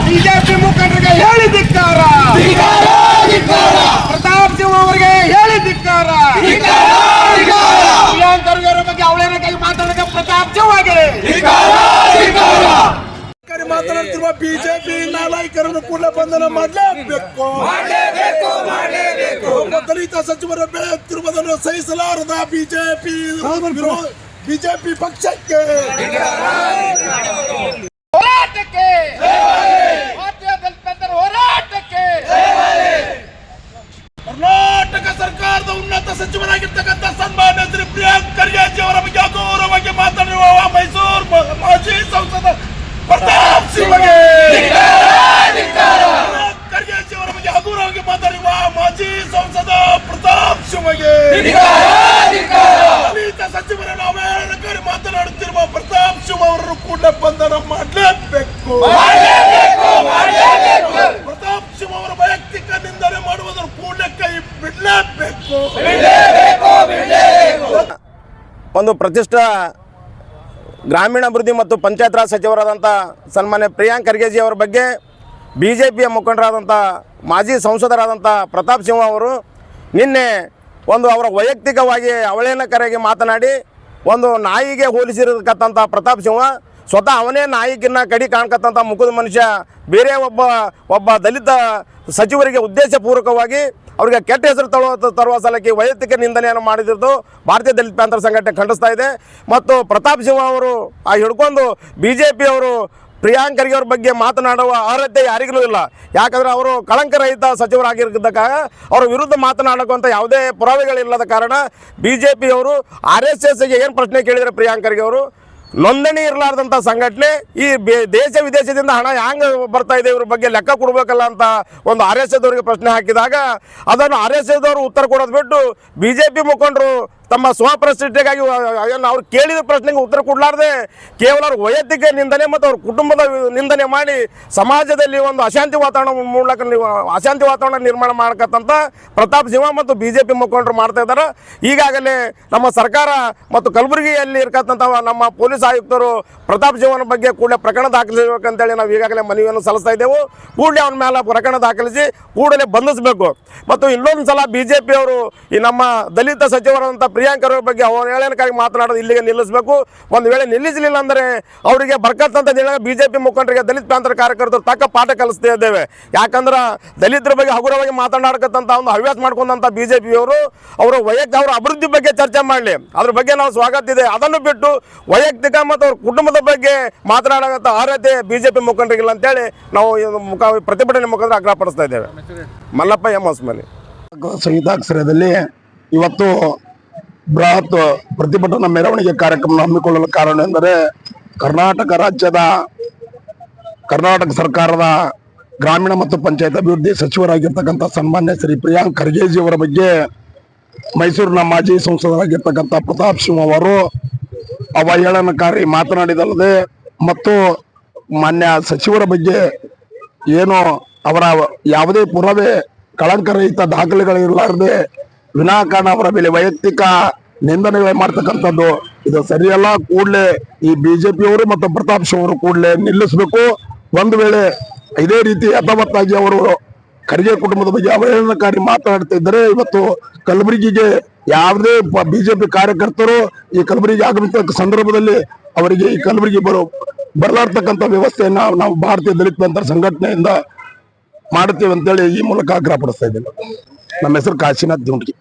BJP ಮುಖಂಡರಿಗೆ ಹೇಳಿ ಧಿಕ್ಕಾರ, ಪ್ರತಾಪ್ ಸಿಂಹ ಅವರಿಗೆ ಹೇಳಿ ಧಿಕ್ಕಾರ. ಪ್ರಿಯಾಂಕ್ ಖರ್ಗೆ ಅವರ ಬಗ್ಗೆ ಅವಳೇನ ಕೈ ಮಾತಾಡಿದ ಪ್ರತಾಪ್ ಸಿಂಹಗೆ ಮಾತನಾಡ್ತಿರುವ ಬಿಜೆಪಿ ನಾಯಕರನ್ನು ಕೂಡಲೇ ಬಂಧನ ಮಾಡಲೇಬೇಕು. ದಲಿತ ಸಚಿವರ ಬೆಳೆಯುತ್ತಿರುವುದನ್ನು ಸಹಿಸಲಾರದ ಬಿಜೆಪಿ ಪಕ್ಷಕ್ಕೆ ಹೋರಾಟಕ್ಕೆ, ಭಾರತೀಯ ದಲಿತರ ಹೋರಾಟಕ್ಕೆ ಕರ್ನಾಟಕ ಸರ್ಕಾರದ ಉನ್ನತ ಸಚಿವರಾಗಿರ್ತಕ್ಕಂಥ ಸನ್ಮಾನ್ಯ ಶ್ರೀ ಪ್ರಿಯಾಂಕ್ ಖರ್ಗೆ ಅವರ ಬಗ್ಗೆ ಅಗೌರವವಾಗಿ ಮಾತನಾಡುವ ಮೈಸೂರು ಮಾಜಿ ಸಂಸದ ಪ್ರತಾಪ್ ಸಿಂಹಗೆ, ಖರ್ಗೆ ಅವರ ಬಗ್ಗೆ ಹಗುರವಾಗಿ ಮಾತನಾಡುವ ಮಾಜಿ ಸಂಸದ ಪ್ರತಾಪ್ ಸಿಂಹಗೆ, ದಲಿತ ಸಚಿವರನ್ನು ಅವಹೇಳನಕಾರಿ ಮಾತನಾಡುತ್ತಿರುವ ಪ್ರತಾಪ್ ಸಿಂಹ ಅವರನ್ನು ಕೂಡ ಬಂಧನ ಮಾಡಲೇಬೇಕು. ಪ್ರತಾಪ್ ಸಿಂಹ ಅವರ ವೈಯಕ್ತಿಕ ನಿಂದನೆ ಮಾಡುವುದನ್ನು ಕೂಡಲೇ ಕೈ ಬಿಡಲೇಬೇಕು. ಒಂದು ಪ್ರತಿಷ್ಠಾ ಗ್ರಾಮೀಣಾಭಿವೃದ್ಧಿ ಮತ್ತು ಪಂಚಾಯತ್ ರಾಜ್ ಸಚಿವರಾದಂಥ ಸನ್ಮಾನ್ಯ ಪ್ರಿಯಾಂಕ್ ಖರ್ಗೆ ಅವರ ಬಗ್ಗೆ ಬಿಜೆಪಿಯ ಮುಖಂಡರಾದಂಥ ಮಾಜಿ ಸಂಸದರಾದಂಥ ಪ್ರತಾಪ್ ಸಿಂಹ ಅವರು ನಿನ್ನೆ ಒಂದು ಅವರ ವೈಯಕ್ತಿಕವಾಗಿ ಅವಹೇಳನಕಾರಿಯಾಗಿ ಮಾತನಾಡಿ ಒಂದು ನಾಯಿಗೆ ಹೋಲಿಸಿರತಕ್ಕಂಥ ಪ್ರತಾಪ್ ಸಿಂಹ ಸ್ವತಃ ಅವನೇ ನಾಯಿಗಿನ್ನ ಕಡಿ ಕಾಣ್ಕತ್ತಂಥ ಮುಖದ ಮನುಷ್ಯ ಬೇರೆ ಒಬ್ಬ ದಲಿತ ಸಚಿವರಿಗೆ ಉದ್ದೇಶಪೂರ್ವಕವಾಗಿ ಅವರಿಗೆ ಕೆಟ್ಟ ಹೆಸರು ತರುವ ಸಲಕ್ಕೆ ವೈಯಕ್ತಿಕ ನಿಂದನೆಯನ್ನು ಮಾಡಿದ್ದು ಭಾರತೀಯ ದಲಿತ ಪ್ಯಾಂಥರ್ ಸಂಘಟನೆ ಖಂಡಿಸ್ತಾ ಇದೆ. ಮತ್ತು ಪ್ರತಾಪ್ ಸಿಂಹ ಅವರು ಹಿಡ್ಕೊಂಡು BJP ಅವರು ಪ್ರಿಯಾಂಕ್ ಖರ್ಗೆ ಅವ್ರ ಬಗ್ಗೆ ಮಾತನಾಡುವ ಅರ್ಹತೆ ಯಾರಿಗೂ ಇಲ್ಲ. ಯಾಕಂದರೆ ಅವರು ಕಳಂಕರಹಿತ ಸಚಿವರಾಗಿರ್ತಕ್ಕ ಅವರ ವಿರುದ್ಧ ಮಾತನಾಡುವಂಥ ಯಾವುದೇ ಪುರಾವೆಗಳಿಲ್ಲದ ಕಾರಣ BJP ಅವರು RSSಗೆ ಏನು ಪ್ರಶ್ನೆ ಕೇಳಿದರೆ ಪ್ರಿಯಾಂಕ್ ಖರ್ಗೆ ಅವರು ನೋಂದಣಿ ಇರಲಾರ್ದಂಥ ಸಂಘಟನೆ ಈ ದೇಶ ವಿದೇಶದಿಂದ ಹಣ ಹ್ಯಾಂಗೆ ಬರ್ತಾ ಇದೆ ಇವ್ರ ಬಗ್ಗೆ ಲೆಕ್ಕ ಕೊಡಬೇಕಲ್ಲ ಅಂತ ಒಂದು RSSದವರಿಗೆ ಪ್ರಶ್ನೆ ಹಾಕಿದಾಗ ಅದನ್ನು RSSದವರು ಉತ್ತರ ಕೊಡೋದು ಬಿಟ್ಟು BJP ಮುಖಂಡರು ತಮ್ಮ ಸ್ವಪ್ರತಿಷ್ಠೆಗಾಗಿ ಅವ್ರು ಕೇಳಿದ ಪ್ರಶ್ನೆಗೆ ಉತ್ತರ ಕೊಡಲಾರ್ದೆ ಕೇವಲ ಅವ್ರ ವೈಯಕ್ತಿಕ ನಿಂದನೆ ಮತ್ತು ಅವ್ರ ಕುಟುಂಬದ ನಿಂದನೆ ಮಾಡಿ ಸಮಾಜದಲ್ಲಿ ಒಂದು ಅಶಾಂತಿ ವಾತಾವರಣ ನಿರ್ಮಾಣ ಮಾಡಕತ್ತಂತ ಪ್ರತಾಪ್ ಸಿಂಹ ಮತ್ತು BJP ಮುಖಂಡರು ಮಾಡ್ತಾ ಇದ್ದಾರೆ. ಈಗಾಗಲೇ ನಮ್ಮ ಸರ್ಕಾರ ಮತ್ತು ಕಲಬುರಗಿಯಲ್ಲಿ ಇರ್ತಕ್ಕಂಥ ನಮ್ಮ ಪೊಲೀಸ್ ಆಯುಕ್ತರು ಪ್ರತಾಪ್ ಸಿಂಹನ ಬಗ್ಗೆ ಕೂಡಲೇ ಪ್ರಕರಣ ದಾಖಲಿಸಬೇಕಂತೇಳಿ ನಾವು ಈಗಾಗಲೇ ಮನವಿಯನ್ನು ಸಲ್ಲಿಸ್ತಾ ಇದ್ದೆವು. ಕೂಡಲೇ ಅವನ ಮೇಲೆ ಪ್ರಕರಣ ದಾಖಲಿಸಿ ಕೂಡಲೇ ಬಂಧಿಸಬೇಕು. ಮತ್ತು ಇನ್ನೊಂದು ಸಲ BJP ಅವರು ಈ ನಮ್ಮ ದಲಿತ ಸಚಿವರಾದಂಥ ಪ್ರಿಯಾಂಕ್ ಅವರ ಬಗ್ಗೆ ಅವಹೇಳನಕಾರಿ ಮಾತನಾಡೋದು ಇಲ್ಲಿಗೆ ನಿಲ್ಲಿಸಬೇಕು. ಒಂದು ವೇಳೆ ನಿಲ್ಲಿಸಲಿಲ್ಲ ಅಂದರೆ ಅವರಿಗೆ ಬರ್ತಕ್ಕಂಥ BJP ಮುಖಂಡರಿಗೆ ದಲಿತ ಪ್ಯಾಂಥರ್ ಕಾರ್ಯಕರ್ತರು ತಕ್ಕ ಪಾಠ ಕಲಿಸ್ತಾ ಇದ್ದೇವೆ. ಯಾಕಂದ್ರೆ ದಲಿತರ ಬಗ್ಗೆ ಹಗುರವಾಗಿ ಮಾತನಾಡಕತ್ತಂಥ ಒಂದು ಹವ್ಯಾಸ ಮಾಡ್ಕೊಂಡಂಥ BJP ಅವರು ಅವರ ಅವರ ಅಭಿವೃದ್ಧಿ ಬಗ್ಗೆ ಚರ್ಚೆ ಮಾಡಲಿ, ಅದ್ರ ಬಗ್ಗೆ ನಾವು ಸ್ವಾಗತ ಇದೆ. ಅದನ್ನು ಬಿಟ್ಟು ವೈಯಕ್ತಿಕ ಮತ್ತು ಅವ್ರ ಕುಟುಂಬದ ಬಗ್ಗೆ ಮಾತನಾಡೋಂಥ ಅರ್ಹತೆ BJP ಮುಖಂಡರಿಗಿಲ್ಲ ಅಂತೇಳಿ ನಾವು ಪ್ರತಿಭಟನೆ ಮುಖಾಂತರ ಆಗ್ರಹಪಡಿಸ್ತಾ ಇದ್ದೇವೆ. ಮಲ್ಲಪ್ಪ ಎಂ ಹೊಸಮನಿ ಸಂಗೀತಾಕ್ಷರದಲ್ಲಿ ಇವತ್ತು ಬೃಹತ್ ಪ್ರತಿಭಟನಾ ಮೆರವಣಿಗೆ ಕಾರ್ಯಕ್ರಮ ಹಮ್ಮಿಕೊಳ್ಳಲು ಕಾರಣ ಎಂದರೆ ಕರ್ನಾಟಕ ಸರ್ಕಾರದ ಗ್ರಾಮೀಣ ಮತ್ತು ಪಂಚಾಯತ್ ಅಭಿವೃದ್ಧಿ ಸಚಿವರಾಗಿರ್ತಕ್ಕಂಥ ಸನ್ಮಾನ್ಯ ಶ್ರೀ ಪ್ರಿಯಾಂಕ್ ಖರ್ಗೆ ಅವರ ಬಗ್ಗೆ ಮೈಸೂರಿನ ಮಾಜಿ ಸಂಸದರಾಗಿರ್ತಕ್ಕಂಥ ಪ್ರತಾಪ್ ಸಿಂಹ ಅವರು ಅವಹೇಳನಕಾರಿ ಮಾತನಾಡಿದಲ್ಲದೆ ಮತ್ತು ಮಾನ್ಯ ಸಚಿವರ ಬಗ್ಗೆ ಏನು ಅವರ ಯಾವುದೇ ಪುರಾವೆ ಕಳಂಕರಹಿತ ದಾಖಲೆಗಳಿರಲಾರದೆ ವಿನಾಕಾರಣ ಅವರ ಮೇಲೆ ವೈಯಕ್ತಿಕ ನಿಂದನೆಗಳು ಮಾಡ್ತಕ್ಕಂಥದ್ದು ಇದು ಸರಿಯಲ್ಲ. ಕೂಡಲೇ ಈ BJP ಅವರು ಮತ್ತು ಪ್ರತಾಪ್ ಸಿಂಹ ಅವರು ಕೂಡಲೇ ನಿಲ್ಲಿಸಬೇಕು. ಒಂದು ವೇಳೆ ಇದೇ ರೀತಿ ಯಥಾವತ್ತಾಗಿ ಅವರು ಖರ್ಗೆ ಕುಟುಂಬದ ಬಗ್ಗೆ ಅವಹೇಳನಕಾರಿ ಮಾತನಾಡ್ತಾ ಇದ್ದರೆ ಇವತ್ತು ಕಲಬುರಗಿಗೆ ಯಾವುದೇ BJP ಕಾರ್ಯಕರ್ತರು ಈ ಕಲಬುರಗಿ ಆಗಮಿಸ ಸಂದರ್ಭದಲ್ಲಿ ಅವರಿಗೆ ಈ ಕಲಬುರಗಿ ಬರಲಾರ್ತಕ್ಕಂಥ ವ್ಯವಸ್ಥೆಯನ್ನ ನಾವು ಭಾರತೀಯ ದಲಿತ ಪ್ಯಾಂಥರ್ ಸಂಘಟನೆಯಿಂದ ಮಾಡುತ್ತೇವೆ ಅಂತೇಳಿ ಈ ಮೂಲಕ ಆಗ್ರಹಪಡಿಸ್ತಾ ಇದ್ದೇವೆ. ನಮ್ಮ ಹೆಸರು ಕಾಶಿನಾಥ್ ಜುಂಡ್ಗಿ.